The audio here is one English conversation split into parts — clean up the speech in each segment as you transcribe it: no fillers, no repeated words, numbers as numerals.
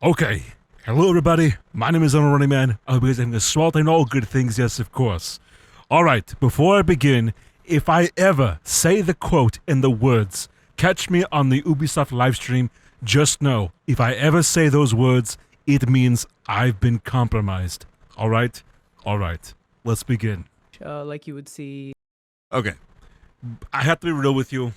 Okay. Hello, everybody. My name is AhnoldRunningMan. I hope you guys are having a swell time. All good things, yes, of course. Alright, before I begin, if I ever say the quote in the words, catch me on the Ubisoft livestream, just know, if I ever say those words, it means I've been compromised. Alright? Alright. Let's begin. Like you would see. Okay. I have to be real with you.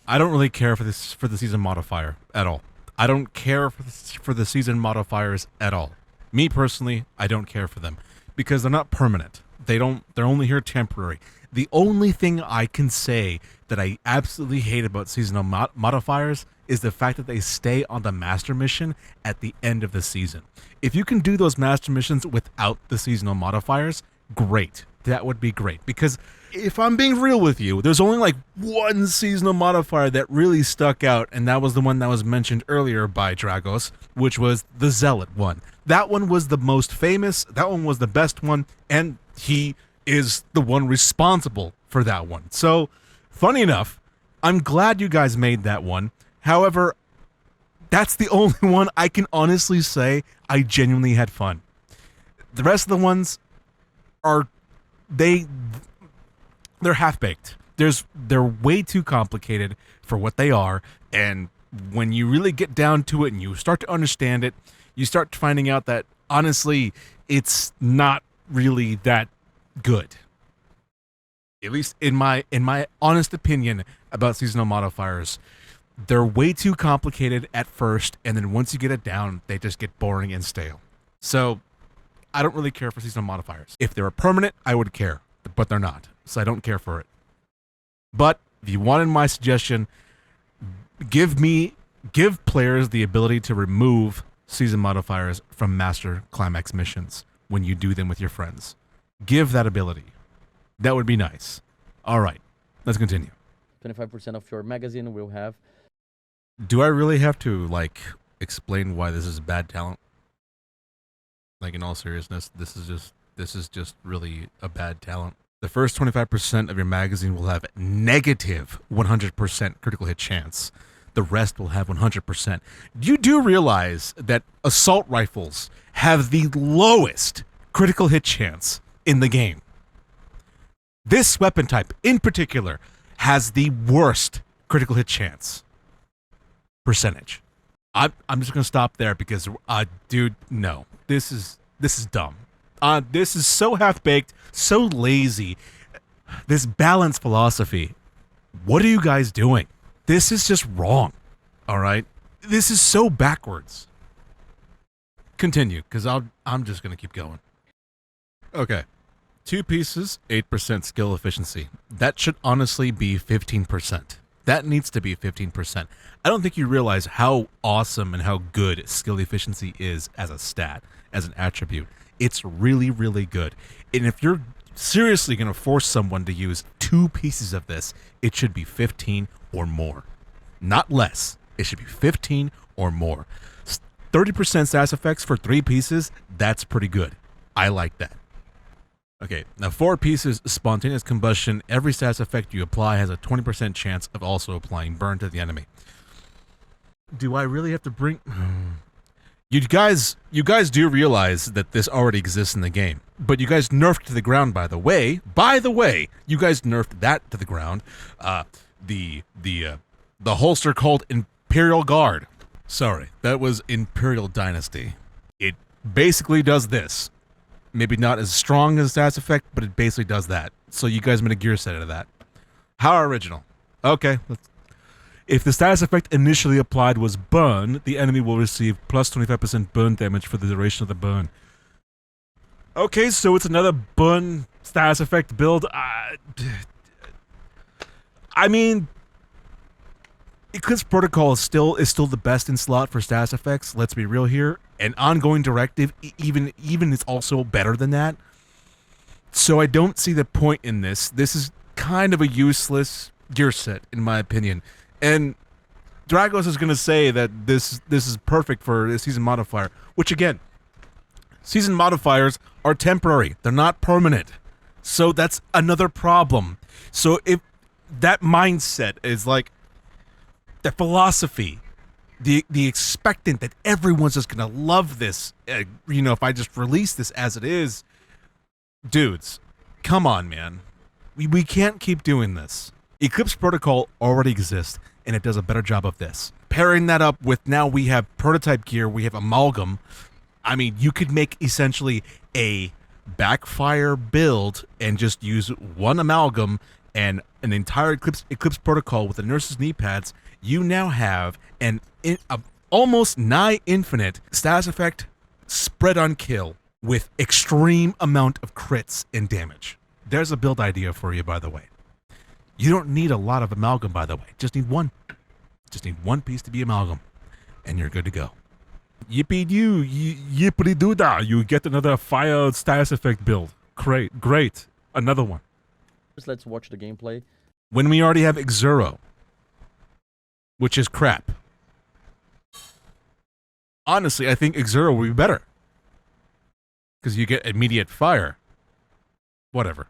I don't really care for the season modifier at all. I don't care for the season modifiers at all. Me personally, I don't care for them because they're not permanent. They're only here temporary. The only thing I can say that I absolutely hate about seasonal modifiers is the fact that they stay on the master mission at the end of the season. If you can do those master missions without the seasonal modifiers, great. That would be great, because if I'm being real with you, there's only like one seasonal modifier that really stuck out, and that was the one that was mentioned earlier by Dragos, which was the Zealot one. That one was the most famous, that one was the best one, and he is the one responsible for that one. So, funny enough, I'm glad you guys made that one. However, that's the only one I can honestly say I genuinely had fun. The rest of the ones are they're half-baked. They're way too complicated for what they are, and when you really get down to it and you start to understand it, you start finding out that honestly it's not really that good. At least in my honest opinion about seasonal modifiers. They're way too complicated at first, and then once you get it down, they just get boring and stale. So I don't really care for seasonal modifiers. If they were permanent, I would care, but they're not, so I don't care for it. But if you wanted my suggestion, give players the ability to remove season modifiers from master climax missions when you do them with your friends. Give that ability. That would be nice. All right, let's continue. 25% of your magazine will have. Do I really have to, like, explain why this is bad talent? Like, in all seriousness, this is just really a bad talent. The first 25% of your magazine will have negative 100% critical hit chance. The rest will have 100%. You do realize that assault rifles have the lowest critical hit chance in the game. This weapon type, in particular, has the worst critical hit chance percentage. I'm just gonna stop there because, dude, no, this is dumb. This is so half-baked, so lazy. This balanced philosophy. What are you guys doing? This is just wrong. All right, this is so backwards. Continue, because I'm just gonna keep going. Okay, 2 pieces, 8% skill efficiency. That should honestly be 15%. That needs to be 15%. I don't think you realize how awesome and how good skill efficiency is as a stat, as an attribute. It's really, really good. And if you're seriously going to force someone to use 2 pieces of this, it should be 15 or more. Not less. It should be 15 or more. 30% stats effects for 3 pieces, that's pretty good. I like that. Okay, now 4 pieces, spontaneous combustion. Every status effect you apply has a 20% chance of also applying burn to the enemy. Do I really have to bring... You guys do realize that this already exists in the game, but you guys nerfed to the ground, by the way. By the way, you guys nerfed that to the ground. The holster called Imperial Guard. Sorry, that was Imperial Dynasty. It basically does this. Maybe not as strong as stats effect, but it basically does that. So you guys made a gear set out of that. How original. Okay. If the status effect initially applied was burn, the enemy will receive plus 25% burn damage for the duration of the burn. Okay, so it's another burn status effect build. I mean, Eclipse Protocol is still the best in slot for status effects. Let's be real here. An ongoing directive even is also better than that. So I don't see the point in this. This is kind of a useless gear set, in my opinion. And Dragos is going to say that this is perfect for a season modifier, which again, season modifiers are temporary. They're not permanent. So that's another problem. So if that mindset is like the philosophy the expectant that everyone's just gonna love this. You know, if I just release this as it is, dudes, come on, man. We can't keep doing this. Eclipse Protocol already exists, and it does a better job of this. Pairing that up with now we have prototype gear, we have Amalgam. I mean, you could make essentially a backfire build and just use one Amalgam and an entire Eclipse Protocol with the Nurse's knee pads. You now have an almost nigh infinite status effect spread on kill with extreme amount of crits and damage. There's a build idea for you, by the way. You don't need a lot of Amalgam, by the way. Just need one. Just need one piece to be Amalgam, and you're good to go. Yippee-doo, yippity-doo-dah. You get another fire status effect build. Great. Another one. Let's watch the gameplay. When we already have Exuro, which is crap. Honestly, I think Exuro will be better. Because you get immediate fire. Whatever.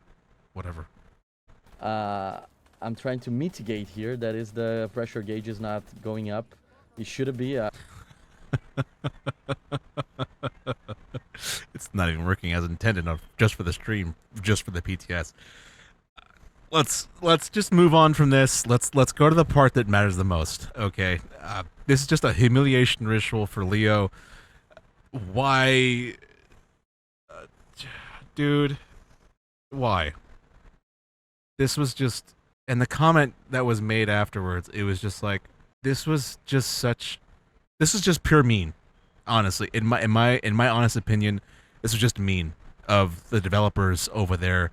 I'm trying to mitigate here. That is, the pressure gauge is not going up. It should be. It's not even working as intended, just for the stream, just for the PTS. Let's just move on from this. Let's go to the part that matters the most. Okay, this is just a humiliation ritual for Leo. Why, dude? Why? This was just, and the comment that was made afterwards, it was just like, this is just pure mean. Honestly, in my honest opinion, this was just mean of the developers over there.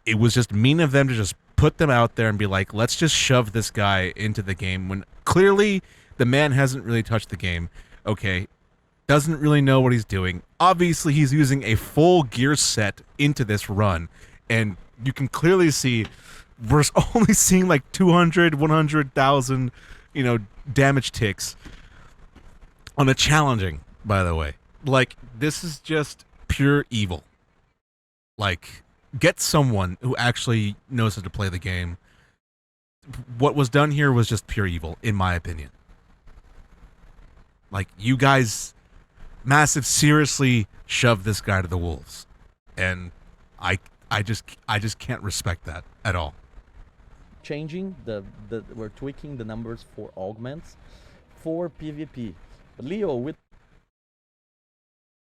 It was just mean of them to just put them out there and be like, let's just shove this guy into the game when clearly the man hasn't really touched the game. Okay, doesn't really know what he's doing. Obviously, he's using a full gear set into this run, and you can clearly see we're only seeing like 200, 100,000, damage ticks on the challenging, by the way. Like, this is just pure evil. Like, get someone who actually knows how to play the game. What was done here was just pure evil, in my opinion. Like, you guys seriously shoved this guy to the wolves. And I just can't respect that at all. Changing we're tweaking the numbers for augments for PvP. But Leo,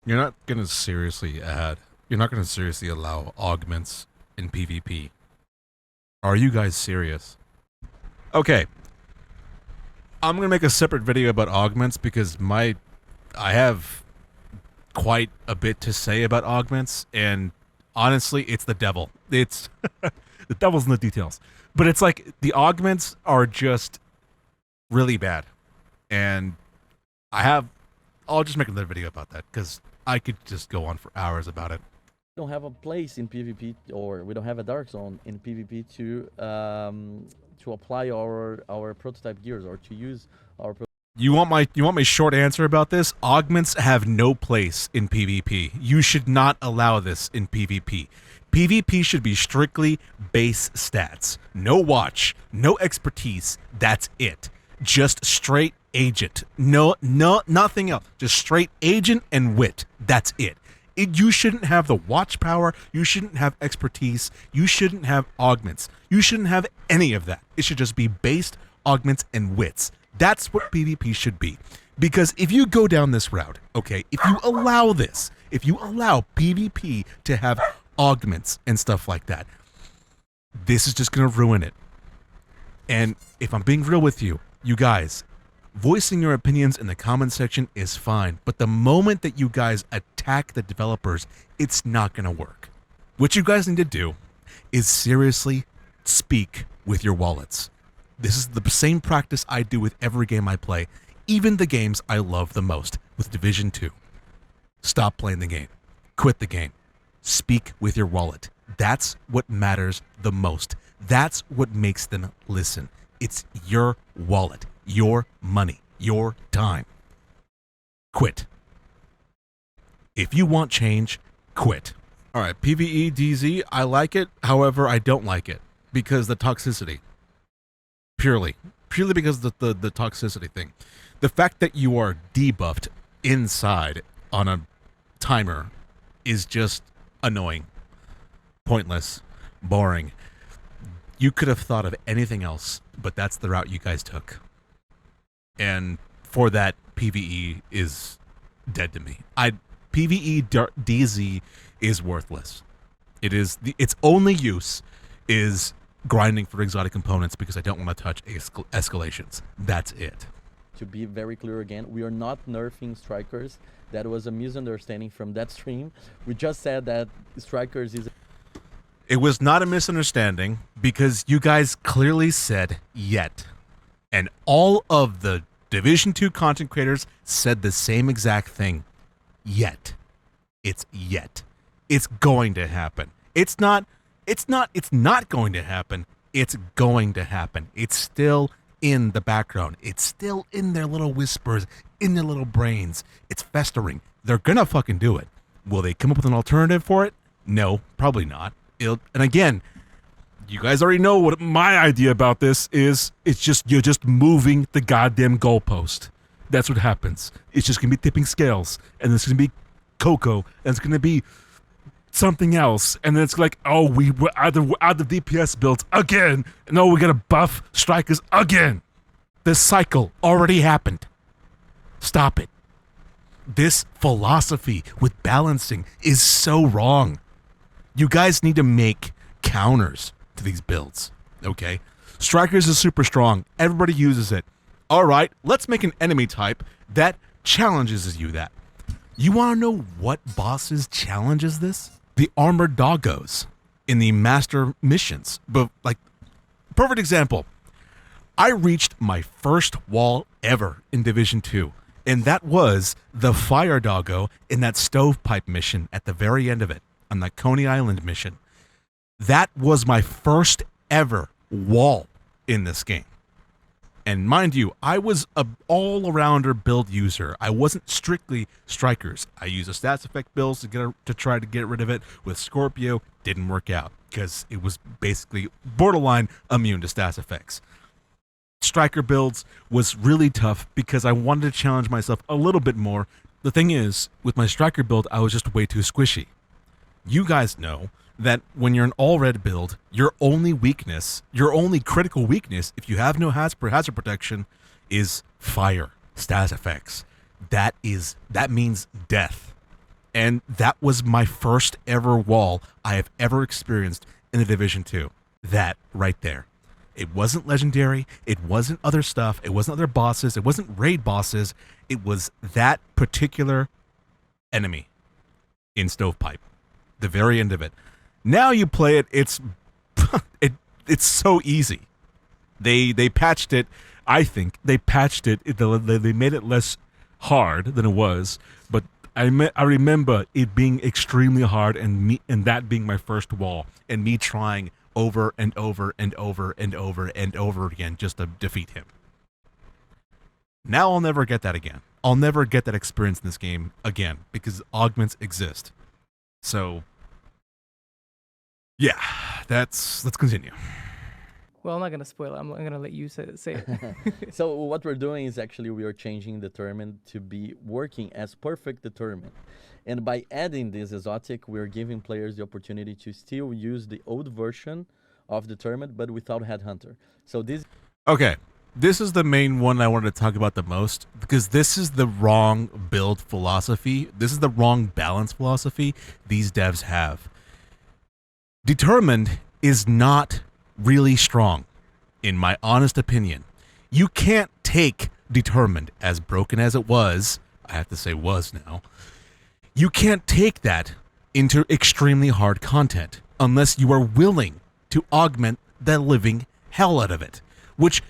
you're not gonna seriously allow augments in PvP. Are you guys serious? Okay. I'm gonna make a separate video about augments because I have quite a bit to say about augments, and honestly, it's the devil. It's the devil's in the details. But it's like the augments are just really bad, and I'll just make another video about that because I could just go on for hours about it. We don't have a place in PvP, or we don't have a dark zone in PvP to apply our prototype gears or to use our. You want my short answer about this? Augments have no place in PvP. You should not allow this in PvP. PvP should be strictly base stats. No watch, no expertise. That's it. Just straight agent. No, nothing else. Just straight agent and wit. That's it. You shouldn't have the watch power. You shouldn't have expertise. You shouldn't have augments. You shouldn't have any of that. It should just be based augments and wits. That's what PvP should be. Because if you go down this route, okay, if you allow this, if you allow PvP to have augments and stuff like that, this is just going to ruin it. And if I'm being real with you, you guys, voicing your opinions in the comment section is fine. But the moment that you guys attack the developers, it's not going to work. What you guys need to do is seriously speak with your wallets. This is the same practice I do with every game I play, even the games I love the most, with Division 2. Stop playing the game. Quit the game. Speak with your wallet. That's what matters the most. That's what makes them listen. It's your wallet, your money, your time. Quit. If you want change, quit. All right, PVE DZ, I like it. However, I don't like it because the toxicity. Purely because the toxicity thing. The fact that you are debuffed inside on a timer is just annoying, pointless, boring. You could have thought of anything else, but that's the route you guys took. And for that, PVE is dead to me. PVE DZ is worthless. Its only use is grinding for exotic components because I don't want to touch escalations. That's it. To be very clear again, we are not nerfing strikers. That was a misunderstanding from that stream. We just said that strikers is... It was not a misunderstanding because you guys clearly said yet. And all of the Division 2 content creators said the same exact thing. Yet. It's yet. It's going to happen. It's not going to happen. It's going to happen. It's still in the background. It's still in their little whispers, in their little brains. It's festering. They're gonna fucking do it. Will they come up with an alternative for it? No, probably not. And again, you guys already know what my idea about this is. It's just, you're just moving the goddamn goalpost. That's what happens. It's just gonna be tipping scales, and it's gonna be Coco, and it's gonna be something else, and then it's like, oh, we were out of DPS builds again, and oh, we gotta buff strikers again. This cycle already happened. Stop it. This philosophy with balancing is so wrong. You guys need to make counters to these builds, okay? Strikers is super strong. Everybody uses it. All right, let's make an enemy type that challenges you that. You want to know what bosses challenges this? The armored doggos in the master missions. But like, perfect example. I reached my first wall ever in Division 2, and that was the fire doggo in that stovepipe mission at the very end of it, on the Coney Island mission. That was my first ever wall in this game. And mind you, I was an all-arounder build user. I wasn't strictly strikers. I used a stats effect builds to try to get rid of it. With Scorpio, didn't work out because it was basically borderline immune to stats effects. Striker builds was really tough because I wanted to challenge myself a little bit more. The thing is, with my striker build, I was just way too squishy. You guys know that when you're an all-red build, your only weakness, your only critical weakness, if you have no hazard protection, is fire, stats effects. That means death. And that was my first ever wall I have ever experienced in the Division 2. That right there. It wasn't legendary, it wasn't other stuff, it wasn't other bosses, it wasn't raid bosses, it was that particular enemy in Stovepipe. The very end of it. Now you play it, it's so easy. They patched it. I think they patched it. They made it less hard than it was. But I remember it being extremely hard, and that being my first wall, and me trying over and over and over and over and over again just to defeat him. Now I'll never get that again. I'll never get that experience in this game again because augments exist. So yeah, let's continue. Well, I'm not gonna spoil it. I'm gonna let you say it. So what we're doing is actually we are changing determined to be working as perfect determined. And by adding this exotic, we're giving players the opportunity to still use the old version of determined, but without headhunter. So this... Okay, this is the main one I wanted to talk about the most, because this is the wrong build philosophy. This is the wrong balance philosophy these devs have. Determined is not really strong, in my honest opinion. You can't take Determined, as broken as it was, I have to say was now, you can't take that into extremely hard content unless you are willing to augment the living hell out of it. Which,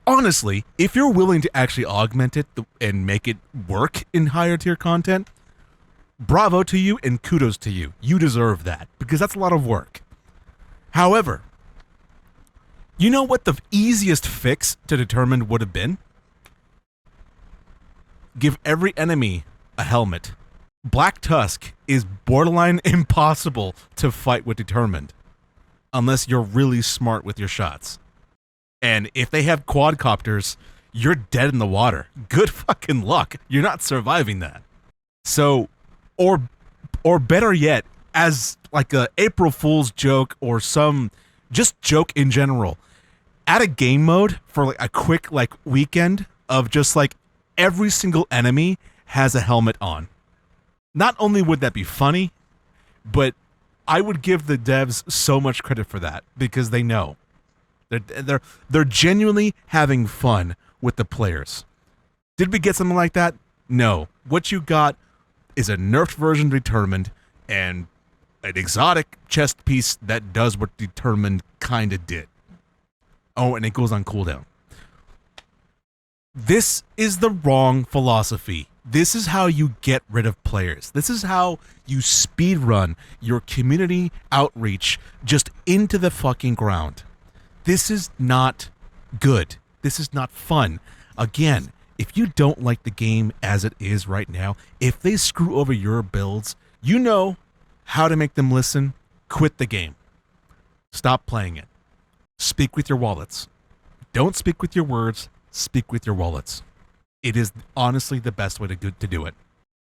honestly, if you're willing to actually augment it and make it work in higher tier content, bravo to you and kudos to you. You deserve that, because that's a lot of work. However, you know what the easiest fix to Determined would have been? Give every enemy a helmet. Black Tusk is borderline impossible to fight with Determined, unless you're really smart with your shots. And if they have quadcopters, you're dead in the water. Good fucking luck. You're not surviving that. So, or better yet, as like a April Fool's joke or some just joke in general, add a game mode for like a quick like weekend of just like every single enemy has a helmet on. Not only would that be funny, but I would give the devs so much credit for that because they know. They're genuinely having fun with the players. Did we get something like that? No. What you got is a nerfed version of Determined and an exotic chest piece that does what Determined kind of did. Oh, and it goes on cooldown. This is the wrong philosophy. This is how you get rid of players. This is how you speedrun your community outreach just into the fucking ground. This is not good. This is not fun. Again, if you don't like the game as it is right now, if they screw over your builds, you know how to make them listen. Quit the game. Stop playing it. Speak with your wallets. Don't speak with your words. Speak with your wallets. It is honestly the best way to do it.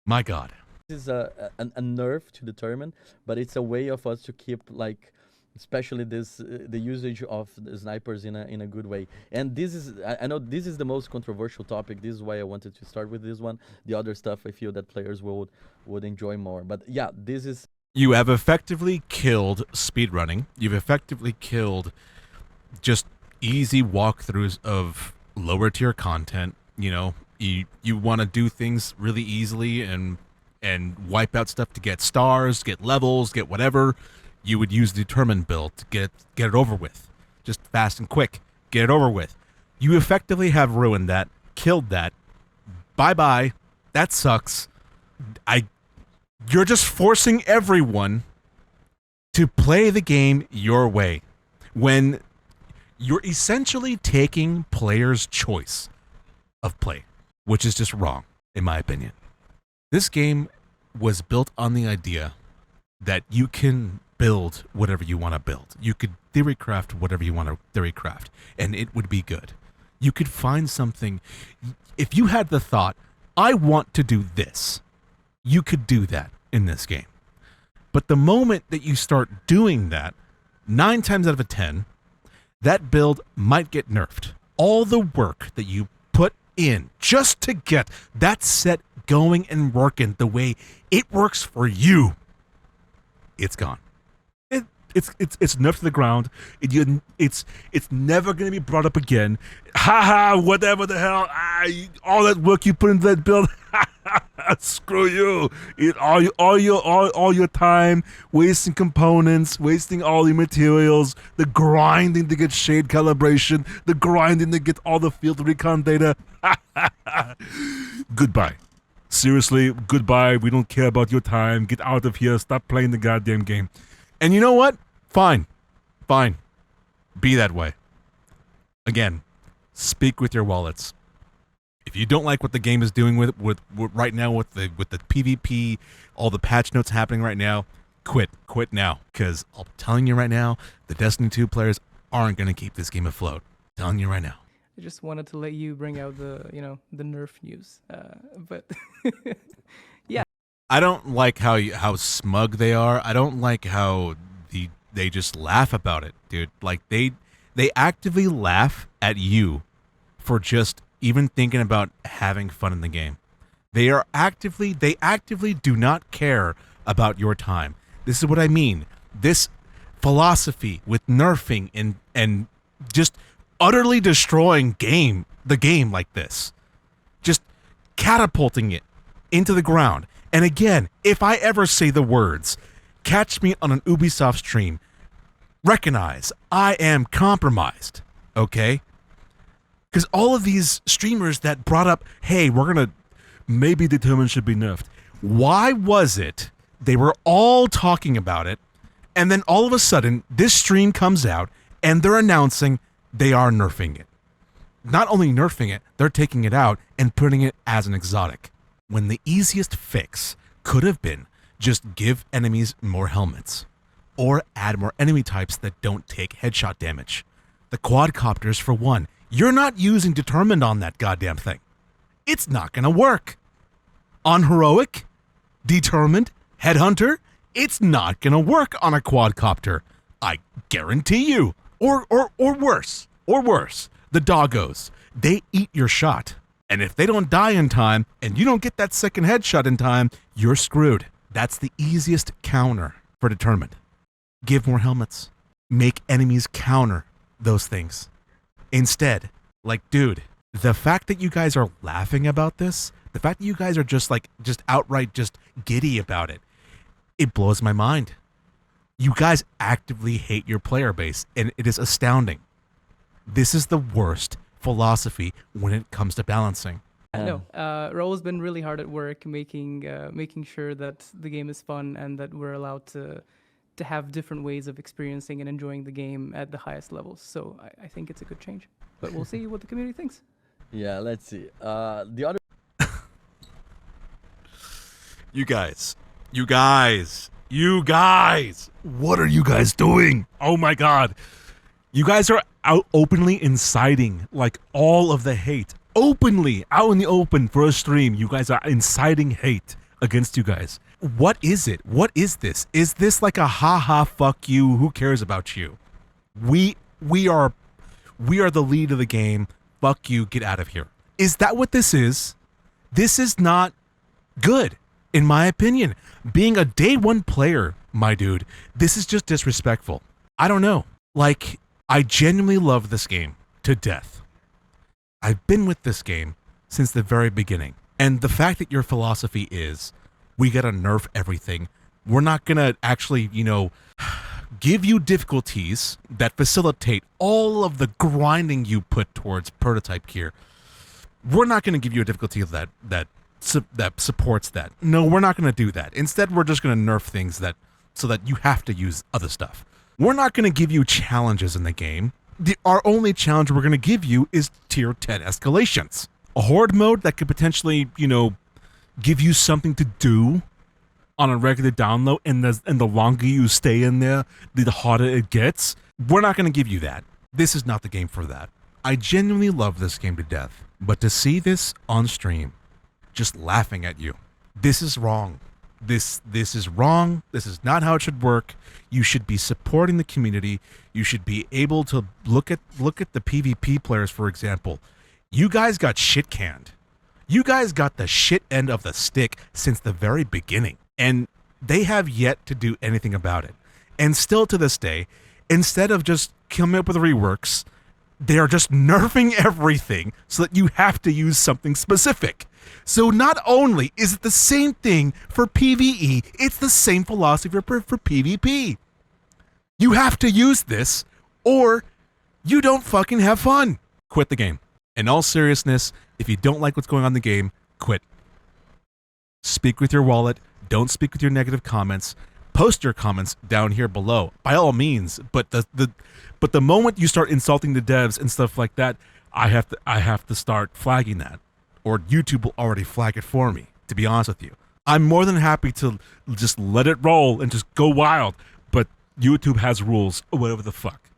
My God. This is a nerf to determine, but it's a way of us to keep like, especially this the usage of the snipers in a good way. And this is I know this is the most controversial topic. This is why I wanted to start with this one. The other stuff I feel that players would enjoy more. But yeah, this is. You have effectively killed speedrunning. You've effectively killed just easy walkthroughs of lower tier content. You know, you want to do things really easily and wipe out stuff to get stars, get levels, get whatever. You would use the Determined build to get it over with. Just fast and quick. Get it over with. You effectively have ruined that, killed that. Bye-bye. That sucks. You're just forcing everyone to play the game your way when you're essentially taking players' choice of play, which is just wrong, in my opinion. This game was built on the idea that you can build whatever you want to build. You could theory craft whatever you want to theory craft, and it would be good. You could find something. If you had the thought, I want to do this, you could do that in this game. But the moment that you start doing that, 9 times out of 10, that build might get nerfed. All the work that you put in just to get that set going and working the way it works for you, it's gone. It's nerfed to the ground. It's never going to be brought up again. Haha, whatever the hell. All that work you put into that build. Screw you. All your time wasting components, wasting all your materials, the grinding to get shade calibration, the grinding to get all the field recon data. Goodbye. Seriously, goodbye. We don't care about your time. Get out of here. Stop playing the goddamn game. And you know what? Fine. Be that way. Again, speak with your wallets. If you don't like what the game is doing with right now with the PvP, all the patch notes happening right now, quit now. Because I'm telling you right now, the Destiny 2 players aren't going to keep this game afloat. I'm telling you right now. I just wanted to let you bring out the nerf news, but yeah. I don't like how smug they are. I don't like how they just laugh about it, dude. Like they actively laugh at you for just even thinking about having fun in the game. They actively do not care about your time. This is what I mean. This philosophy with nerfing and just utterly destroying the game like this, just catapulting it into the ground. And again, if I ever say the words, catch me on an Ubisoft stream, recognize I am compromised, okay? Because all of these streamers that brought up, hey, we're going to maybe Determined should be nerfed. Why was it they were all talking about it, and then all of a sudden this stream comes out and they're announcing they are nerfing it? Not only nerfing it, they're taking it out and putting it as an exotic. When the easiest fix could have been just give enemies more helmets or add more enemy types that don't take headshot damage. The quadcopters, for one, You're not using determined on that goddamn thing. It's not gonna work. On heroic, determined, headhunter, it's not gonna work on a quadcopter. I guarantee you. Or worse. Or worse. The doggos. They eat your shot. And if they don't die in time and you don't get that second headshot in time, you're screwed. That's the easiest counter for determined. Give more helmets. Make enemies counter those things. Instead, like, dude, the fact that you guys are laughing about this, the fact that you guys are just outright just giddy about it, it blows my mind. You guys actively hate your player base, and it is astounding. This is the worst philosophy when it comes to balancing. No, Raul's been really hard at work making sure that the game is fun and that we're allowed to have different ways of experiencing and enjoying the game at the highest levels. So I think it's a good change. But we'll see what the community thinks. Yeah, let's see. The other. You guys, what are you guys doing? Oh my God. You guys are out openly inciting like all of the hate. Openly, out in the open for a stream. You guys are inciting hate against you guys. What is it? What is this? Is this like a haha fuck you? Who cares about you? We are the lead of the game. Fuck you, get out of here. Is that what this is? This is not good, in my opinion. Being a day one player, my dude, this is just disrespectful. I don't know. Like, I genuinely love this game to death. I've been with this game since the very beginning. And the fact that your philosophy is, we gotta nerf everything. We're not gonna actually, give you difficulties that facilitate all of the grinding you put towards prototype gear. We're not gonna give you a difficulty that supports that. No, we're not gonna do that. Instead, we're just gonna nerf things so that you have to use other stuff. We're not gonna give you challenges in the game. Our only challenge we're gonna give you is tier 10 escalations. A horde mode that could potentially, give you something to do on a regular download, and the longer you stay in there, the harder it gets. We're not going to give you that. This is not the game for that. I genuinely love this game to death, but to see this on stream, just laughing at you, this is wrong. This is wrong. This is not how it should work. You should be supporting the community. You should be able to look at the PvP players, for example. You guys got shit canned. You guys got the shit end of the stick since the very beginning, and they have yet to do anything about it. And still to this day, instead of just coming up with reworks, they are just nerfing everything so that you have to use something specific. So not only is it the same thing for PvE, it's the same philosophy for PvP. You have to use this, or you don't fucking have fun. Quit the game. In all seriousness, if you don't like what's going on in the game, quit. Speak with your wallet. Don't speak with your negative comments. Post your comments down here below, by all means. But the moment you start insulting the devs and stuff like that, I have to start flagging that, or YouTube will already flag it for me. To be honest with you, I'm more than happy to just let it roll and just go wild. But YouTube has rules, or whatever the fuck.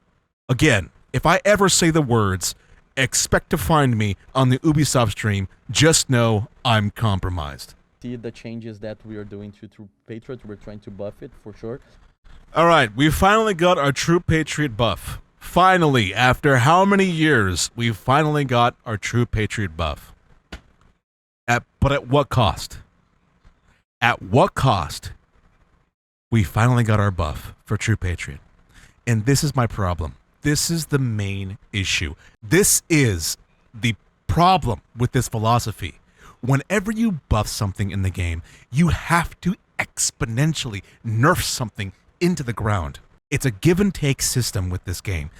Again, if I ever say the words, expect to find me on the Ubisoft stream, just know I'm compromised. See the changes that we are doing to Patriot. We're trying to buff it for sure. All right, we finally got our true Patriot buff. Finally, after how many years, we finally got our true Patriot buff. But at what cost? At what cost? We finally got our buff for true Patriot. And this is my problem. This is the main issue. This is the problem with this philosophy. Whenever you buff something in the game, you have to exponentially nerf something into the ground. It's a give and take system with this game.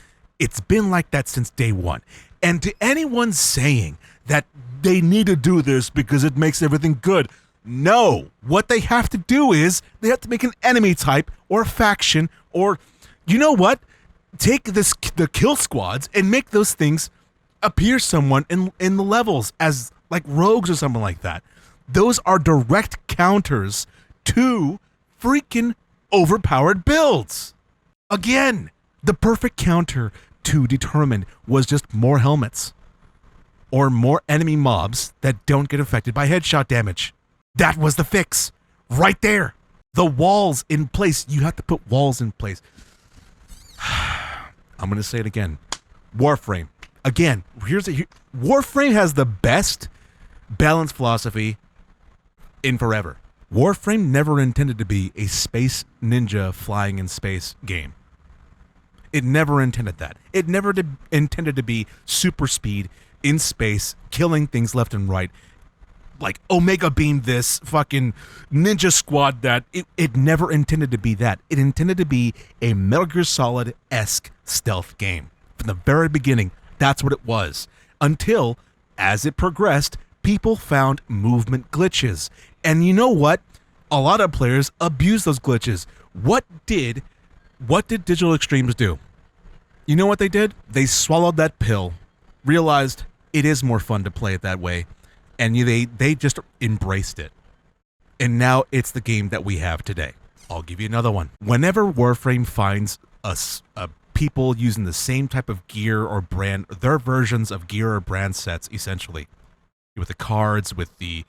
It's been like that since day one. And to anyone saying that they need to do this because it makes everything good, no. What they have to do is they have to make an enemy type or a faction, or, you know what? Take the kill squads and make those things appear someone in the levels as like rogues or something like that. Those are direct counters to freaking overpowered builds. Again, the perfect counter to Determined was just more helmets or more enemy mobs that don't get affected by headshot damage. That was the fix right there. The walls in place. You have to put walls in place. I'm going to say it again. Warframe. Again, Warframe has the best balance philosophy in forever. Warframe never intended to be a space ninja flying in space game. It never intended that. It never intended to be super speed in space, killing things left and right. Like Omega Beam this, fucking Ninja Squad that. It never intended to be that. It intended to be a Metal Gear Solid-esque stealth game. From the very beginning, that's what it was. Until, as it progressed, people found movement glitches. And you know what? A lot of players abuse those glitches. What did Digital Extremes do? You know what they did? They swallowed that pill, realized it is more fun to play it that way, and they just embraced it. And now it's the game that we have today. I'll give you another one. Whenever Warframe finds people using the same type of gear or brand, their versions of gear or brand sets, essentially, with the cards, with the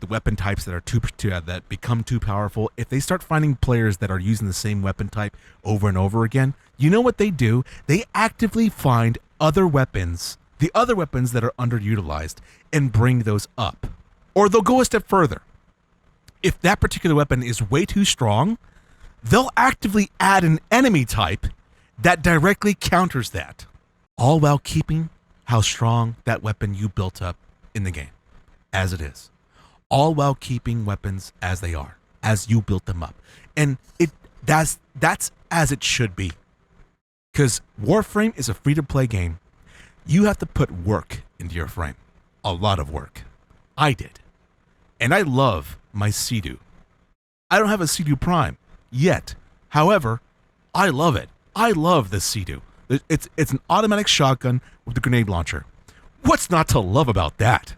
weapon types that are that become too powerful, if they start finding players that are using the same weapon type over and over again, you know what they do? They actively find other weapons, the other weapons that are underutilized, and bring those up. Or they'll go a step further. If that particular weapon is way too strong, they'll actively add an enemy type that directly counters that, all while keeping how strong that weapon you built up in the game, as it is. All while keeping weapons as they are, as you built them up. And that's as it should be. Because Warframe is a free-to-play game. You have to put work into your frame. A lot of work. I did. And I love my Sea-Doo. I don't have a Sea-Doo Prime yet. However, I love it. I love the Sea-Doo. It's an automatic shotgun with a grenade launcher. What's not to love about that?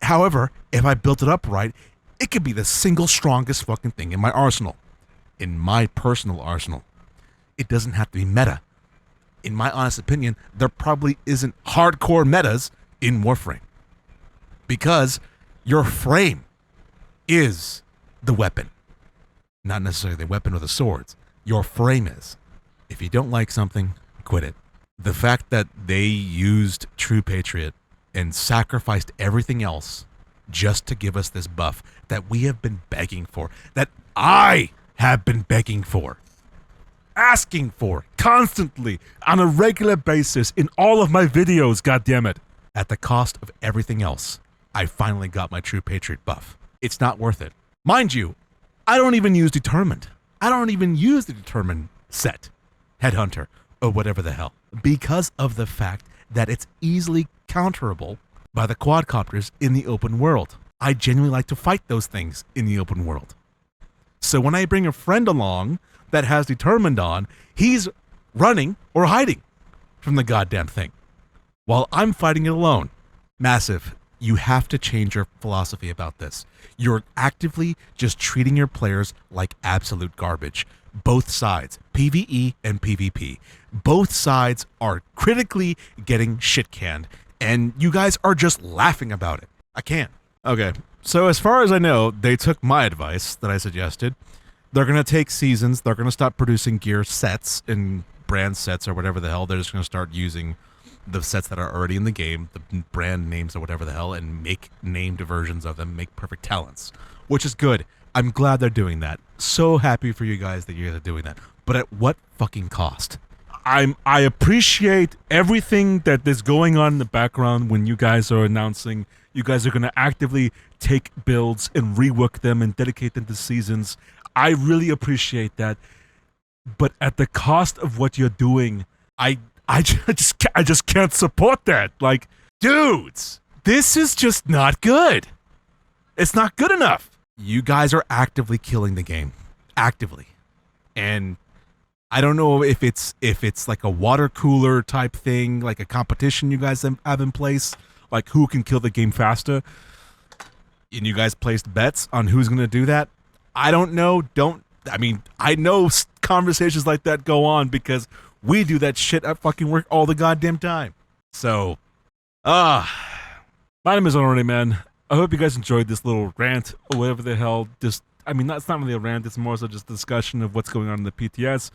However, if I built it up right, it could be the single strongest fucking thing in my arsenal. In my personal arsenal. It doesn't have to be meta. In my honest opinion, there probably isn't hardcore metas in Warframe. Because your frame is the weapon. Not necessarily the weapon or the swords. Your frame is. If you don't like something, quit it. The fact that they used True Patriot and sacrificed everything else just to give us this buff that we have been begging for, that I have been begging for, asking for, constantly, on a regular basis, in all of my videos, goddammit. At the cost of everything else, I finally got my True Patriot buff. It's not worth it. Mind you, I don't even use Determined. I don't even use the Determined set, Headhunter, or whatever the hell, because of the fact that it's easily counterable by the quadcopters in the open world. I genuinely like to fight those things in the open world. So when I bring a friend along that has Determined on, he's running or hiding from the goddamn thing, while I'm fighting it alone. Massive. You have to change your philosophy about this. You're actively just treating your players like absolute garbage. Both sides, PvE and PvP. Both sides are critically getting shit canned, and you guys are just laughing about it. I can't. Okay, so as far as I know, they took my advice that I suggested. They're going to take seasons. They're going to stop producing gear sets and brand sets or whatever the hell. They're just going to start using the sets that are already in the game, the brand names or whatever the hell, and make named versions of them, make perfect talents, which is good. I'm glad they're doing that. So happy for you guys that you guys are doing that. But at what fucking cost? I appreciate everything that is going on in the background when you guys are announcing you guys are going to actively take builds and rework them and dedicate them to seasons. I really appreciate that. But at the cost of what you're doing, I just can't support that. Like, dudes, this is just not good. It's not good enough. You guys are actively killing the game. Actively. And I don't know if it's like a water cooler type thing, like a competition you guys have in place, like who can kill the game faster. And you guys placed bets on who's going to do that. I don't know. I know conversations like that go on because We do that shit at fucking work all the goddamn time. So, my name is AhnoldRunningMan. I hope you guys enjoyed this little rant or whatever the hell. Just, I mean, that's not really a rant. It's more so just a discussion of what's going on in the PTS.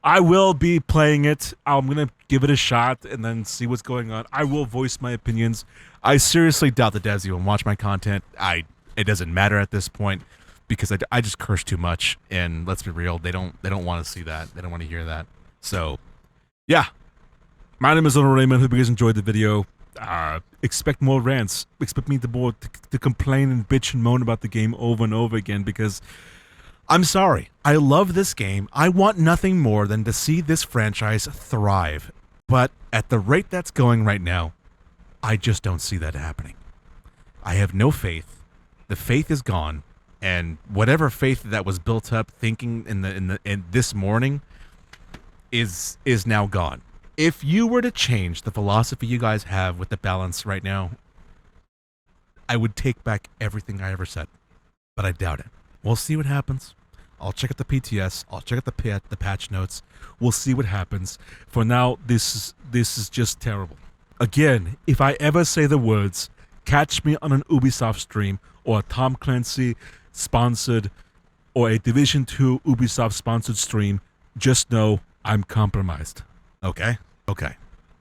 I will be playing it. I'm going to give it a shot and then see what's going on. I will voice my opinions. I seriously doubt that devs even watch my content. It doesn't matter at this point because I just curse too much. And let's be real, they don't want to see that. They don't want to hear that. So, yeah. My name is AhnoldRunningMan. Hope you guys enjoyed the video. Expect more rants. Expect me to complain and bitch and moan about the game over and over again because I'm sorry. I love this game. I want nothing more than to see this franchise thrive. But at the rate that's going right now, I just don't see that happening. I have no faith. The faith is gone, and whatever faith that was built up thinking in this morning is now gone. If you were to change the philosophy you guys have with the balance right now, I would take back everything I ever said, but I doubt it. We'll see what happens. I'll check out the PTS. I'll check out the patch notes. We'll see what happens. For now, this is just terrible. Again, if I ever say the words, catch me on an Ubisoft stream or a Tom Clancy sponsored or a Division 2 Ubisoft sponsored stream, just know I'm compromised. Okay? Okay.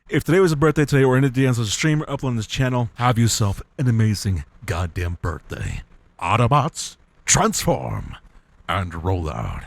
If today was a birthday today or any day on such a stream or upload on this channel, have yourself an amazing goddamn birthday. Autobots, transform and roll out.